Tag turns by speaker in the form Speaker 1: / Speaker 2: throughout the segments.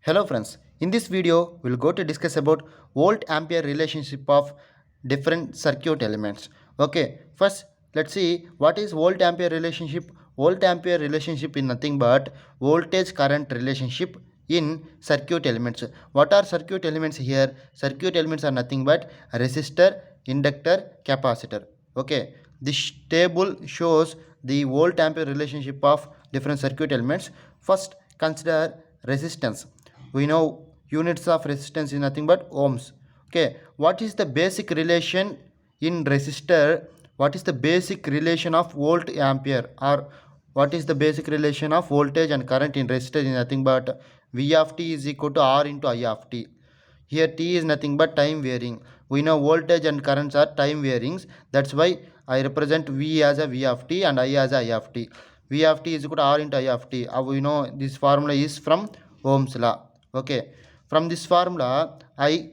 Speaker 1: Hello friends, in this video we'll go to discuss about volt ampere relationship of different circuit elements. Okay, first let's see what is volt ampere relationship. Volt ampere relationship is nothing but voltage current relationship in circuit elements. What are circuit elements here? Circuit elements are nothing but resistor, inductor, capacitor. Okay, this table shows the volt ampere relationship of different circuit elements. First consider resistance. We know units of resistance is nothing but ohms. Okay, what is the basic relation in resistor? What is the basic relation of volt ampere, or what is the basic relation of voltage and current in resistor is nothing but V of t is equal to R into I of t. Here t is nothing but time varying. We know voltage and currents are time varying. That's why I represent V as a V of t and I as a I of t. V of t is equal to R into I of t. We know this formula is from Ohm's law. Okay, from this formula I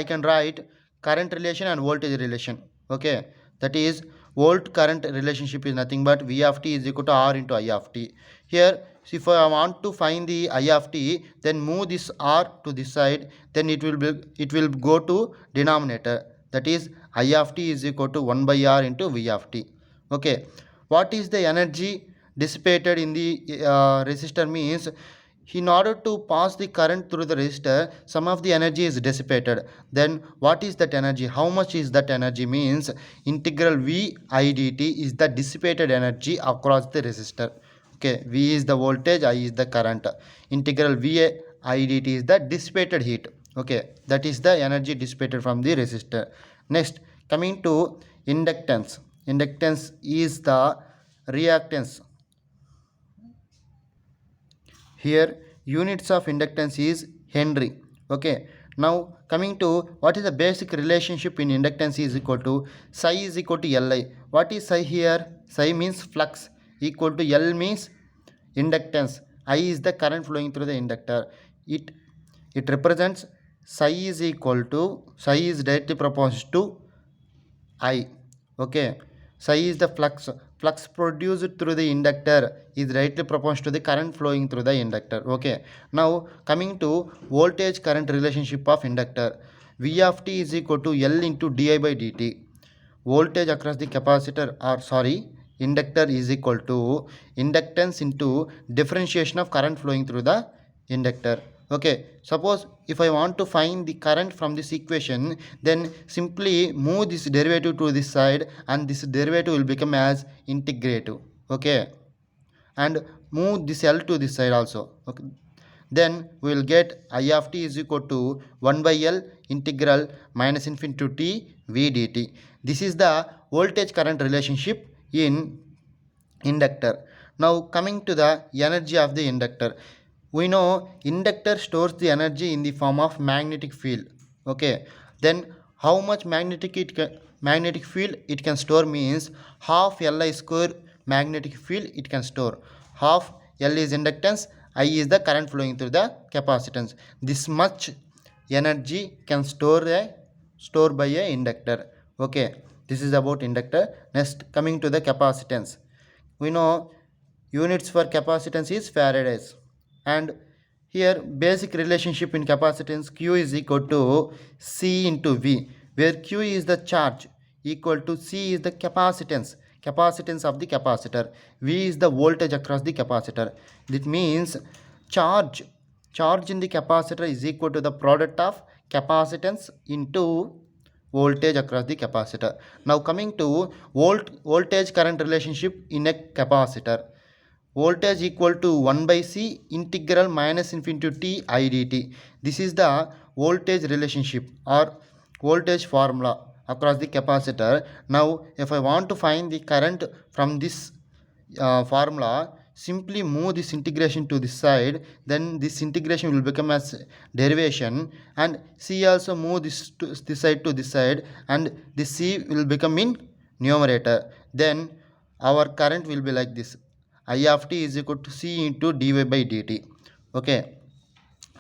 Speaker 1: can write current relation and voltage relation. Okay, that is volt current relationship is nothing but V of t is equal to R into I of t. Here if I want to find the I of t, then move this R to this side, then it will go to denominator, that is I of t is equal to 1 by R into V of t. Okay, what is the energy dissipated in the resistor means, in order to pass the current through the resistor, some of the energy is dissipated. Then what is that energy? How much is that energy means integral V I dt is the dissipated energy across the resistor. Okay, V is the voltage, I is the current. Integral V I dt is the dissipated heat. Okay, that is the energy dissipated from the resistor. Next, coming to inductance. Inductance is the reactance. Here units of inductance is Henry. Okay, now coming to what is the basic relationship in inductance is equal to psi is equal to Li. What is psi here? Psi means flux, equal to L means inductance, I is the current flowing through the inductor. It represents psi is equal to, psi is directly proportional to I. Okay, psi is the flux produced through the inductor is directly proportional to the current flowing through the inductor. Okay, now coming to voltage current relationship of inductor, V of t is equal to L into di by dt. Voltage across the capacitor, or sorry, inductor is equal to inductance into differentiation of current flowing through the inductor. Okay, suppose if I want to find the current from this equation, then simply move this derivative to this side and this derivative will become as integrative. Okay, and move this L to this side also. Okay, then we will get I of t is equal to 1 by L integral minus infinity to t v dt. This is the voltage current relationship in inductor. Now coming to the energy of the inductor, we know inductor stores the energy in the form of magnetic field. Okay, then how much magnetic field it can store means half Li square magnetic field it can store. Half L is inductance, I is the current flowing through the capacitance. This much energy can store by a inductor. Okay, this is about inductor. Next, coming to the capacitance, we know units for capacitance is farads, and here basic relationship in capacitance, q is equal to c into v, where q is the charge equal to c is the capacitance of the capacitor, v is the voltage across the capacitor. That means charge in the capacitor is equal to the product of capacitance into voltage across the capacitor. Now coming to voltage current relationship in a capacitor, voltage equal to 1 by c integral minus infinity to t I dt. This is the voltage relationship or voltage formula across the capacitor. Now if I want to find the current from this formula, simply move this integration to this side, then this integration will become as derivation, and c also move this to this side to this side, and this c will become in numerator. Then our current will be like this, I of t is equal to c into dy by dt. Okay,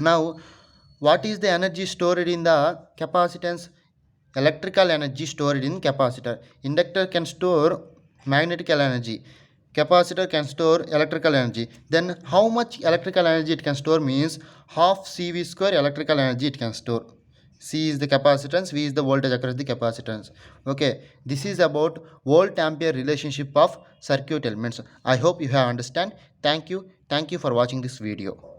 Speaker 1: now what is the energy stored in the capacitance? Electrical energy stored in capacitor. Inductor can store magnetical energy. capacitor can store electrical energy. Then how much electrical energy it can store means half CV square electrical energy it can store. C is the capacitance, V is the voltage across the capacitance. Okay, this is about volt ampere relationship of circuit elements. I hope you have understand. Thank you for watching this video.